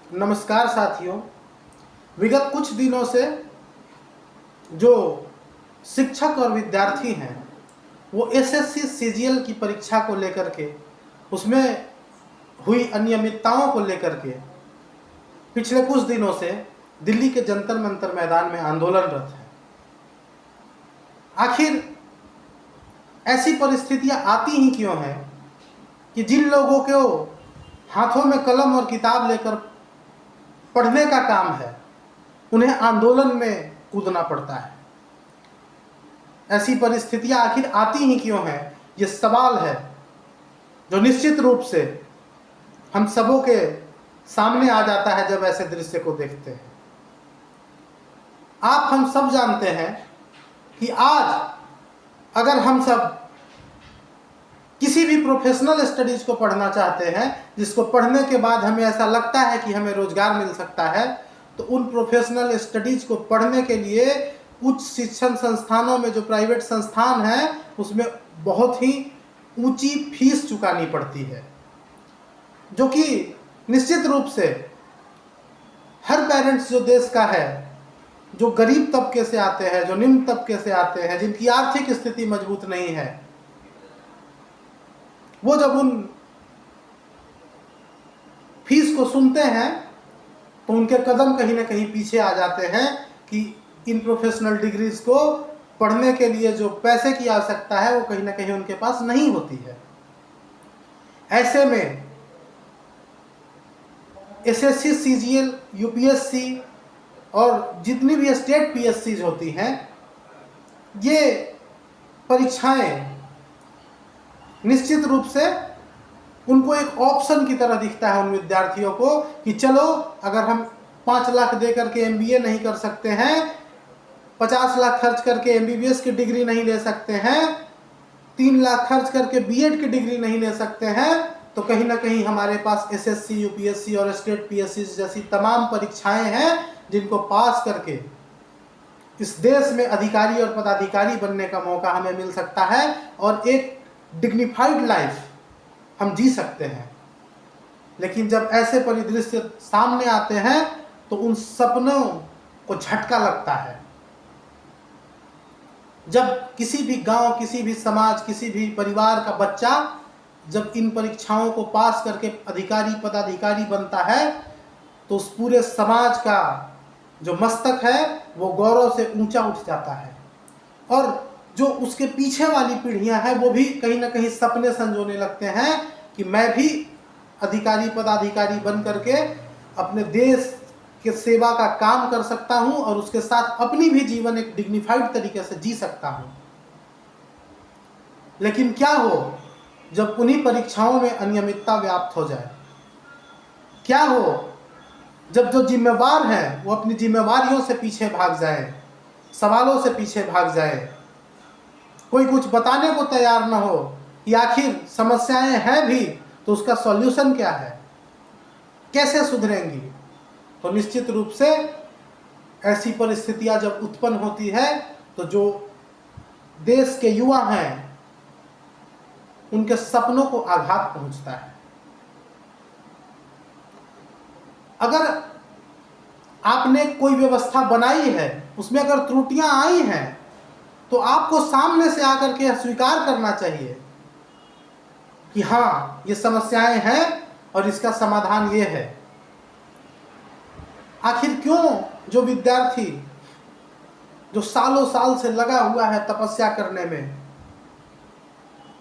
नमस्कार साथियों। विगत कुछ दिनों से जो शिक्षक और विद्यार्थी हैं वो एसएससी सीजीएल की परीक्षा को लेकर के, उसमें हुई अनियमितताओं को लेकर के पिछले कुछ दिनों से दिल्ली के जंतर मंतर मैदान में आंदोलनरत हैं। आखिर ऐसी परिस्थितियां आती ही क्यों हैं कि जिन लोगों को हाथों में कलम और किताब लेकर पढ़ने का काम है उन्हें आंदोलन में कूदना पड़ता है। ऐसी परिस्थितियां आखिर आती ही क्यों हैं, ये सवाल है जो निश्चित रूप से हम सबों के सामने आ जाता है जब ऐसे दृश्य को देखते हैं। आप हम सब जानते हैं कि आज अगर हम सब किसी भी प्रोफेशनल स्टडीज को पढ़ना चाहते हैं, जिसको पढ़ने के बाद हमें ऐसा लगता है कि हमें रोजगार मिल सकता है, तो उन प्रोफेशनल स्टडीज को पढ़ने के लिए उच्च शिक्षण संस्थानों में जो प्राइवेट संस्थान हैं उसमें बहुत ही ऊंची फीस चुकानी पड़ती है, जो कि निश्चित रूप से हर पेरेंट्स जो देश का है, जो गरीब तबके से आते हैं, जो निम्न तबके से आते हैं, जिनकी आर्थिक स्थिति मजबूत नहीं है, वो जब उन फीस को सुनते हैं तो उनके कदम कहीं ना कहीं पीछे आ जाते हैं कि इन प्रोफेशनल डिग्रीज को पढ़ने के लिए जो पैसे की आवश्यकता है वो कहीं ना कहीं उनके पास नहीं होती है। ऐसे में एसएससी, सीजीएल, यूपीएससी और जितनी भी स्टेट पीएससीज होती हैं, ये परीक्षाएं निश्चित रूप से उनको एक ऑप्शन की तरह दिखता है उन विद्यार्थियों को कि चलो, अगर हम 5 लाख दे करके एमबीए नहीं कर सकते हैं, 50 लाख खर्च करके एमबीबीएस की डिग्री नहीं ले सकते हैं, 3 लाख खर्च करके बीएड की डिग्री नहीं ले सकते हैं, तो कहीं ना कहीं हमारे पास एसएससी, यूपीएससी और स्टेट पीएससी जैसी तमाम परीक्षाएं हैं जिनको पास करके इस देश में अधिकारी और पदाधिकारी बनने का मौका हमें मिल सकता है और एक डिग्निफाइड लाइफ हम जी सकते हैं। लेकिन जब ऐसे परिदृश्य सामने आते हैं तो उन सपनों को झटका लगता है। जब किसी भी गांव, किसी भी समाज, किसी भी परिवार का बच्चा जब इन परीक्षाओं को पास करके अधिकारी पदाधिकारी बनता है तो उस पूरे समाज का जो मस्तक है वो गौरव से ऊंचा उठ जाता है, और जो उसके पीछे वाली पीढ़ियां हैं वो भी कहीं ना कहीं सपने संजोने लगते हैं कि मैं भी अधिकारी पदाधिकारी बन करके अपने देश के सेवा का काम कर सकता हूं और उसके साथ अपनी भी जीवन एक डिग्निफाइड तरीके से जी सकता हूं। लेकिन क्या हो जब उन्हीं परीक्षाओं में अनियमितता व्याप्त हो जाए? क्या हो जब जो जिम्मेवार हैं वो अपनी जिम्मेवारियों से पीछे भाग जाए, सवालों से पीछे भाग जाए, कोई कुछ बताने को तैयार ना हो कि आखिर समस्याएं हैं भी तो उसका सॉल्यूशन क्या है, कैसे सुधरेंगी? तो निश्चित रूप से ऐसी परिस्थितियां जब उत्पन्न होती है तो जो देश के युवा हैं उनके सपनों को आघात पहुंचता है। अगर आपने कोई व्यवस्था बनाई है, उसमें अगर त्रुटियां आई हैं तो आपको सामने से आकर के स्वीकार करना चाहिए कि हाँ, ये समस्याएं हैं और इसका समाधान ये है। आखिर क्यों जो विद्यार्थी जो सालों साल से लगा हुआ है तपस्या करने में,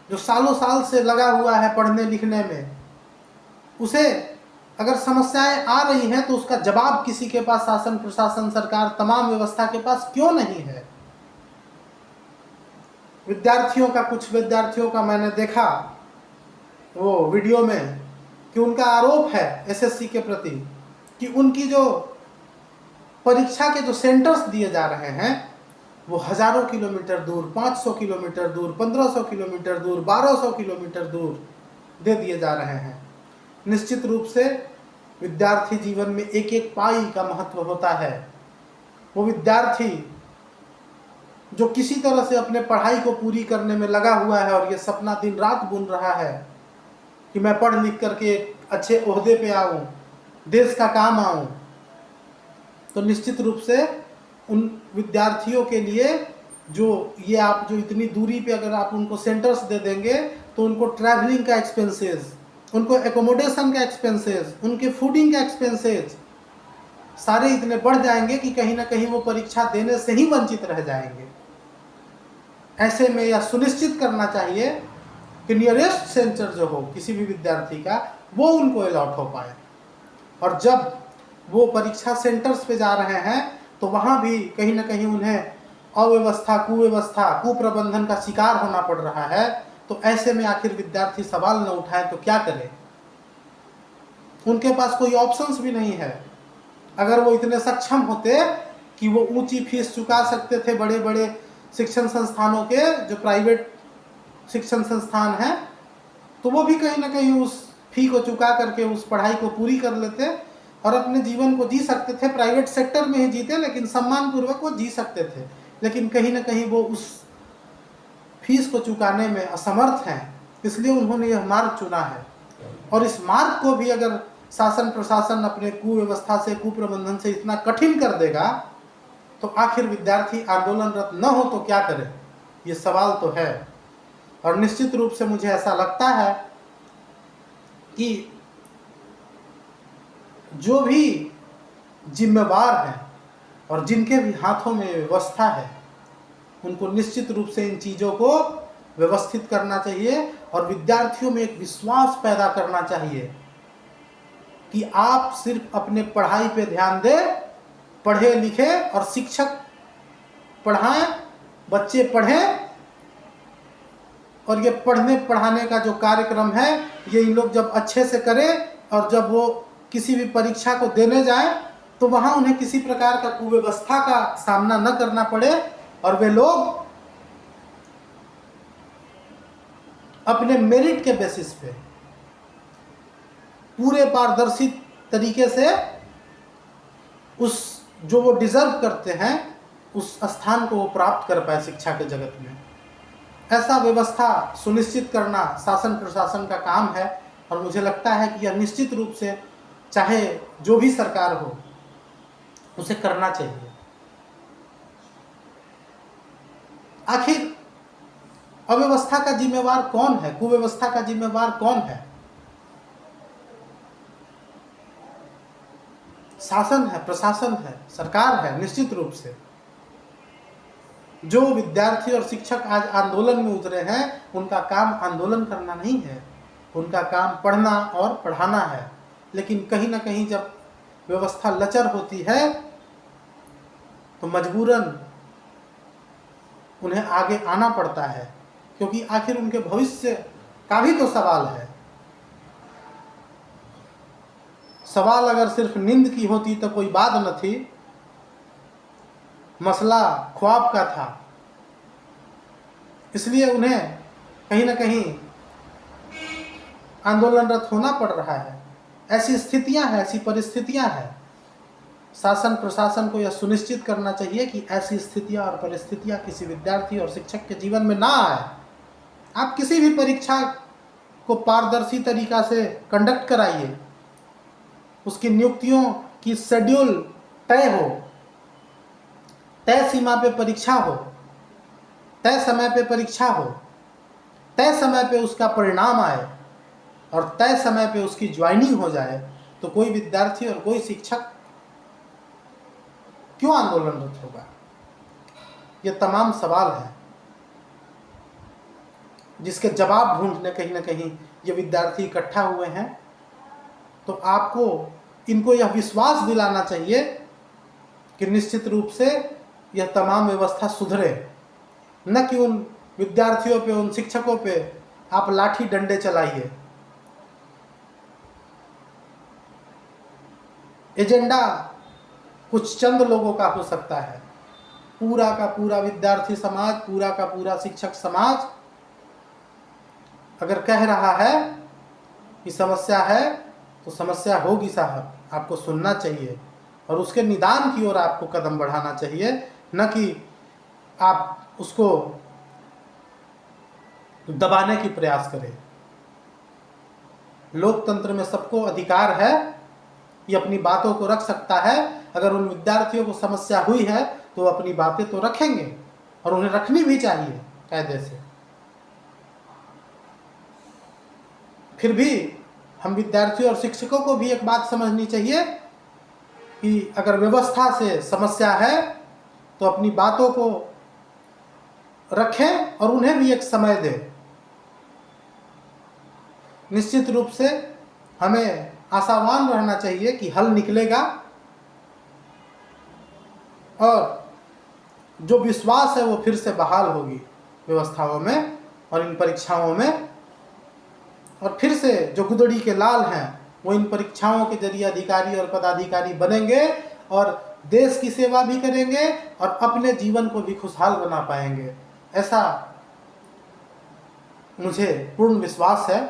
जो सालों साल से लगा हुआ है पढ़ने लिखने में, उसे अगर समस्याएं आ रही हैं तो उसका जवाब किसी के पास, शासन प्रशासन सरकार तमाम व्यवस्था के पास क्यों नहीं है? कुछ विद्यार्थियों का मैंने देखा वो वीडियो में कि उनका आरोप है एसएससी के प्रति कि उनकी जो परीक्षा के जो सेंटर्स दिए जा रहे हैं वो हजारों किलोमीटर दूर, 500 किलोमीटर दूर, 1500 किलोमीटर दूर, 1200 किलोमीटर दूर दे दिए जा रहे हैं। निश्चित रूप से विद्यार्थी जीवन में एक एक पाई का महत्व होता है। वो विद्यार्थी जो किसी तरह से अपने पढ़ाई को पूरी करने में लगा हुआ है और ये सपना दिन रात बुन रहा है कि मैं पढ़ लिख करके एक अच्छे ओहदे पे आऊँ, देश का काम आऊं, तो निश्चित रूप से उन विद्यार्थियों के लिए ये आप जो इतनी दूरी पे अगर आप उनको सेंटर्स दे देंगे तो उनको ट्रैवलिंग का एक्सपेंसेस, उनको एकोमोडेशन का एक्सपेंसेस, उनके फूडिंग का एक्सपेंसेस सारे इतने बढ़ जाएंगे कि कहीं ना कहीं वो परीक्षा देने से ही वंचित रह जाएंगे। ऐसे में यह सुनिश्चित करना चाहिए कि नियरेस्ट सेंटर जो हो किसी भी विद्यार्थी का वो उनको अलॉट हो पाए, और जब वो परीक्षा सेंटर्स पे जा रहे हैं तो वहाँ भी कहीं ना कहीं उन्हें अव्यवस्था, कुव्यवस्था, कुप्रबंधन का शिकार होना पड़ रहा है। तो ऐसे में आखिर विद्यार्थी सवाल न उठाए तो क्या करें? उनके पास कोई ऑप्शंस भी नहीं है। अगर वो इतने सक्षम होते कि वो ऊंची फीस चुका सकते थे बड़े बड़े शिक्षण संस्थानों के, जो प्राइवेट शिक्षण संस्थान हैं, तो वो भी कहीं ना कहीं उस फी को चुका करके उस पढ़ाई को पूरी कर लेते और अपने जीवन को जी सकते थे। प्राइवेट सेक्टर में ही जीते, लेकिन सम्मानपूर्वक वो जी सकते थे। लेकिन कहीं ना कहीं वो उस फीस को चुकाने में असमर्थ हैं, इसलिए उन्होंने यह मार्ग चुना है। और इस मार्ग को भी अगर शासन प्रशासन अपने कुव्यवस्था से, कुप्रबंधन से इतना कठिन कर देगा तो आखिर विद्यार्थी आंदोलनरत न हो तो क्या करे? ये सवाल तो है। और निश्चित रूप से मुझे ऐसा लगता है कि जो भी जिम्मेवार हैं और जिनके भी हाथों में व्यवस्था है, उनको निश्चित रूप से इन चीज़ों को व्यवस्थित करना चाहिए और विद्यार्थियों में एक विश्वास पैदा करना चाहिए कि आप सिर्फ अपने पढ़ाई पे ध्यान दें, पढ़े लिखे और शिक्षक पढ़ाएं, बच्चे पढ़ें, और ये पढ़ने पढ़ाने का जो कार्यक्रम है ये इन लोग जब अच्छे से करें और जब वो किसी भी परीक्षा को देने जाएं तो वहाँ उन्हें किसी प्रकार का कुव्यवस्था का सामना न करना पड़े और वे लोग अपने मेरिट के बेसिस पे पूरे पारदर्शी तरीके से उस जो वो डिजर्व करते हैं उस स्थान को वो प्राप्त कर पाए शिक्षा के जगत में। ऐसा व्यवस्था सुनिश्चित करना शासन प्रशासन का काम है और मुझे लगता है कि यह निश्चित रूप से चाहे जो भी सरकार हो उसे करना चाहिए। आखिर अव्यवस्था का जिम्मेवार कौन है? कुव्यवस्था का जिम्मेवार कौन है? शासन है, प्रशासन है, सरकार है। निश्चित रूप से जो विद्यार्थी और शिक्षक आज आंदोलन में उतरे हैं उनका काम आंदोलन करना नहीं है, उनका काम पढ़ना और पढ़ाना है। लेकिन कहीं ना कहीं जब व्यवस्था लचर होती है तो मजबूरन उन्हें आगे आना पड़ता है, क्योंकि आखिर उनके भविष्य का भी तो सवाल है। सवाल अगर सिर्फ नींद की होती तो कोई बात न थी, मसला ख्वाब का था। इसलिए उन्हें कहीं ना कहीं आंदोलनरत होना पड़ रहा है। ऐसी स्थितियां हैं, ऐसी परिस्थितियां हैं। शासन प्रशासन को यह सुनिश्चित करना चाहिए कि ऐसी स्थितियां और परिस्थितियां किसी विद्यार्थी और शिक्षक के जीवन में ना आए। आप किसी भी परीक्षा को पारदर्शी तरीका से कंडक्ट कराइए, उसकी नियुक्तियों की शेड्यूल तय हो, तय सीमा पे परीक्षा हो, तय समय पे परीक्षा हो, तय समय पे उसका परिणाम आए और तय समय पे उसकी ज्वाइनिंग हो जाए, तो कोई विद्यार्थी और कोई शिक्षक क्यों आंदोलनरत होगा? ये तमाम सवाल हैं जिसके जवाब ढूंढने कहीं ना कहीं ये विद्यार्थी इकट्ठा हुए हैं। तो आपको इनको यह विश्वास दिलाना चाहिए कि निश्चित रूप से यह तमाम व्यवस्था सुधरे, न कि उन विद्यार्थियों पे, उन शिक्षकों पे आप लाठी डंडे चलाइए। एजेंडा कुछ चंद लोगों का हो सकता है, पूरा का पूरा विद्यार्थी समाज, पूरा का पूरा शिक्षक समाज अगर कह रहा है कि समस्या है तो समस्या होगी साहब, आपको सुनना चाहिए और उसके निदान की ओर आपको कदम बढ़ाना चाहिए, न कि आप उसको दबाने की प्रयास करें। लोकतंत्र में सबको अधिकार है ये अपनी बातों को रख सकता है। अगर उन विद्यार्थियों को समस्या हुई है तो वो अपनी बातें तो रखेंगे और उन्हें रखनी भी चाहिए कायदे से। फिर भी हम विद्यार्थियों और शिक्षकों को भी एक बात समझनी चाहिए कि अगर व्यवस्था से समस्या है तो अपनी बातों को रखें और उन्हें भी एक समय दें। निश्चित रूप से हमें आशावान रहना चाहिए कि हल निकलेगा और जो विश्वास है वो फिर से बहाल होगी व्यवस्थाओं में और इन परीक्षाओं में, और फिर से जो गुदड़ी के लाल हैं वो इन परीक्षाओं के जरिए अधिकारी और पदाधिकारी बनेंगे और देश की सेवा भी करेंगे और अपने जीवन को भी खुशहाल बना पाएंगे। ऐसा मुझे पूर्ण विश्वास है।